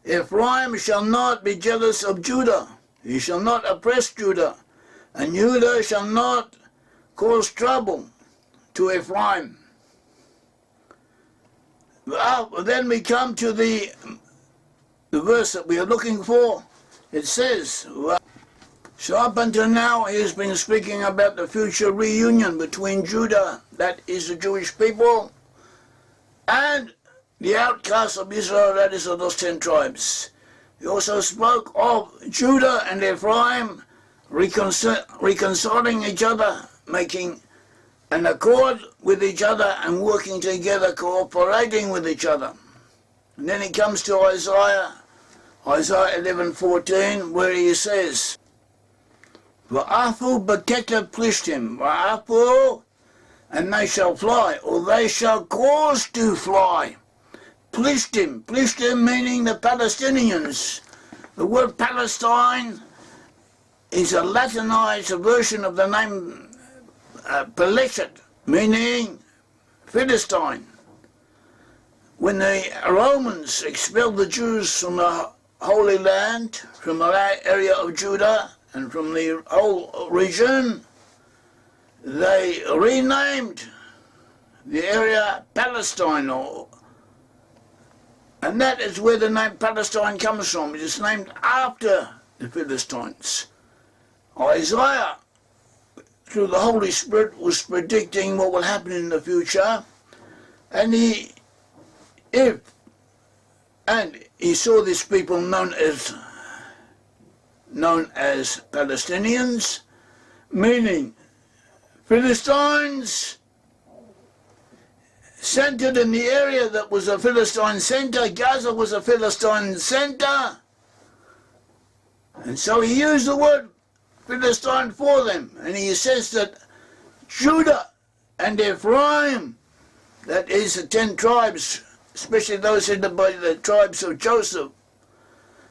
Ephraim shall not be jealous of Judah. He shall not oppress Judah, and Judah shall not cause trouble to Ephraim. Then we come to the verse that we are looking for. It says, so up until now he has been speaking about the future reunion between Judah, that is the Jewish people, and the outcasts of Israel, that is of those 10 tribes. He also spoke of Judah and Ephraim reconciling each other, making an accord with each other and working together, cooperating with each other. And then he comes to Isaiah 11:14, where he says, Va'afu b'keta plishtim, va'afu, and they shall fly, or they shall cause to fly. Plishtim meaning the Palestinians. The word Palestine is a Latinized version of the name Peleshet, meaning Philistine. When the Romans expelled the Jews from the Holy Land, from the area of Judah and from the whole region, they renamed the area Palestine, and that is where the name Palestine comes from. It is named after the Philistines. Isaiah, through the Holy Spirit, was predicting what will happen in the future, and he saw these people known as Palestinians, meaning Philistines, centered in the area that was a Philistine center. Gaza was a Philistine center, and so he used the word Philistine for them, and he says that Judah and Ephraim, that is the 10 tribes, especially those headed by the tribes of Joseph,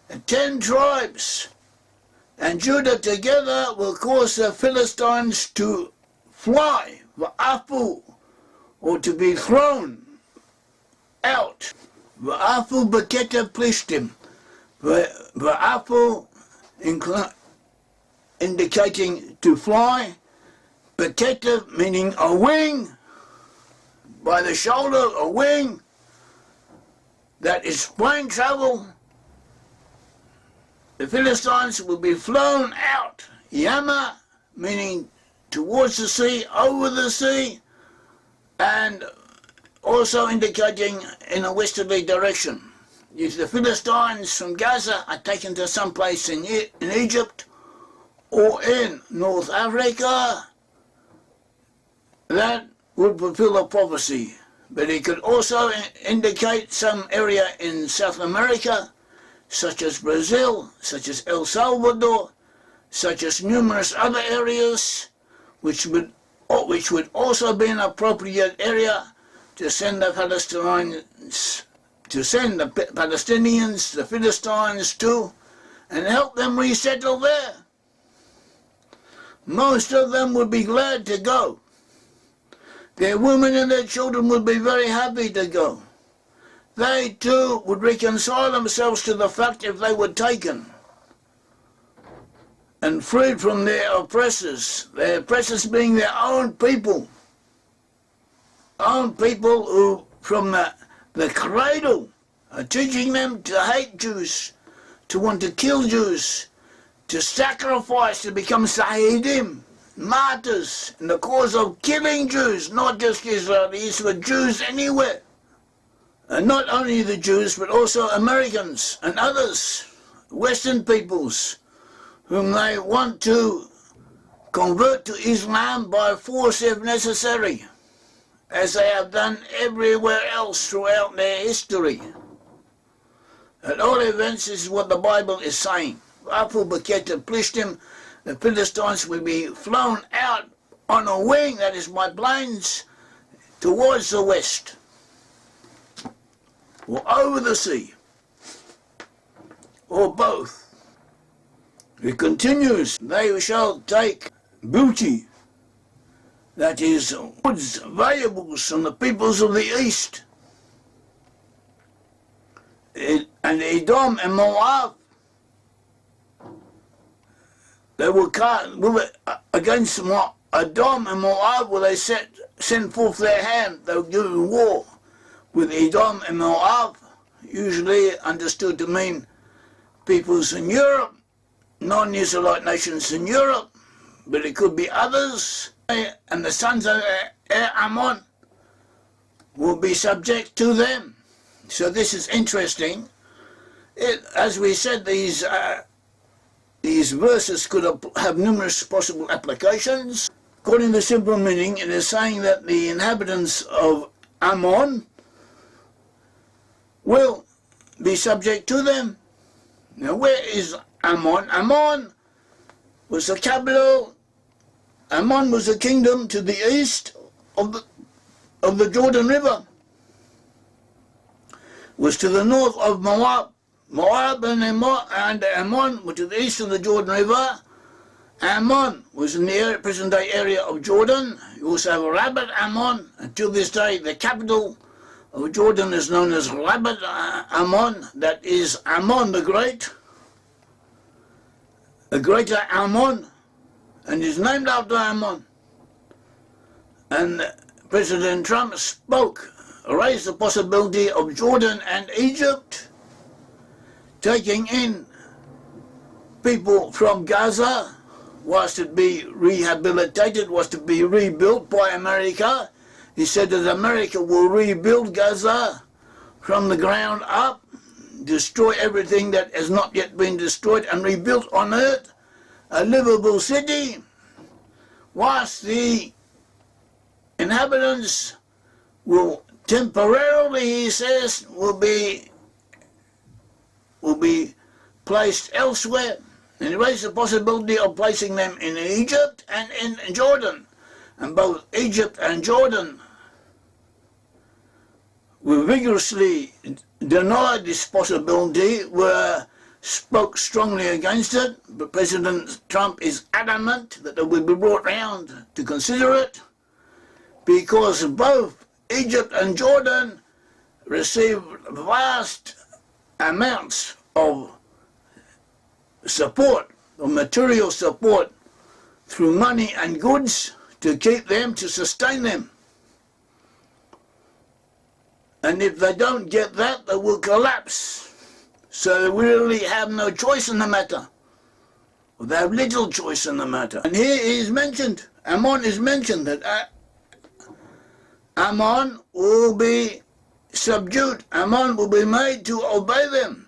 the 10 tribes, and Judah together will cause the Philistines to fly, va'afu, or to be thrown out. Va'afu b'keta plishtim. Va'afu indicating to fly, b'keta meaning a wing, by the shoulder, a wing, that is plane travel. The Philistines will be flown out. Yama meaning towards the sea, over the sea, and also indicating in a westerly direction. If the Philistines from Gaza are taken to some place in Egypt or in North Africa, that would fulfill a prophecy. But it could also indicate some area in South America, such as Brazil, such as El Salvador, such as numerous other areas, which would also be an appropriate area to send the Palestinians, the Philistines to, and help them resettle there. Most of them would be glad to go. Their women and their children would be very happy to go. They too would reconcile themselves to the fact if they were taken and freed from their oppressors being their own people who from the cradle are teaching them to hate Jews, to want to kill Jews, to sacrifice, to become Sahidim, martyrs, in the cause of killing Jews, not just Israelis, but Jews anywhere. And not only the Jews, but also Americans and others, Western peoples, whom they want to convert to Islam by force if necessary, as they have done everywhere else throughout their history. At all events, this is what the Bible is saying. Afu b'keta plishtim, the Philistines will be flown out on a wing, that is by planes, towards the west, or over the sea, or both. It continues, they shall take booty, that is, goods, valuables from the peoples of the east, and Edom and Moab, they were against Edom and Moab, will they send forth their hand. They were given war with Edom and Moab, usually understood to mean peoples in Europe, non-Israelite nations in Europe, but it could be others. And the sons of Ammon will be subject to them. So this is interesting. As we said, these verses could have numerous possible applications. According to the simple meaning, it is saying that the inhabitants of Ammon will be subject to them. Now, where is Ammon? Ammon was the capital. Ammon was a kingdom to the east of the Jordan River. Was to the north of Moab. Moab and Ammon were to the east of the Jordan River. Ammon was in the present-day area of Jordan. You also have Rabat Ammon. Until this day, the capital of Jordan is known as Rabat Ammon. That is Ammon the Great. The greater Ammon. And is named after Ammon. And President Trump raised the possibility of Jordan and Egypt taking in people from Gaza, was to be rehabilitated, was to be rebuilt by America. He said that America will rebuild Gaza from the ground up, destroy everything that has not yet been destroyed, and rebuilt on it a livable city, whilst the inhabitants will temporarily, he says, will be placed elsewhere. And he raised the possibility of placing them in Egypt and in Jordan. And both Egypt and Jordan were vigorously denied this possibility, spoke strongly against it, but President Trump is adamant that they will be brought round to consider it, because both Egypt and Jordan receive vast amounts of support, of material support, through money and goods to keep them, to sustain them. And if they don't get that, they will collapse. So they really have no choice in the matter. They have little choice in the matter. And here is mentioned, Ammon is mentioned, that Ammon will be subdued. Ammon will be made to obey them.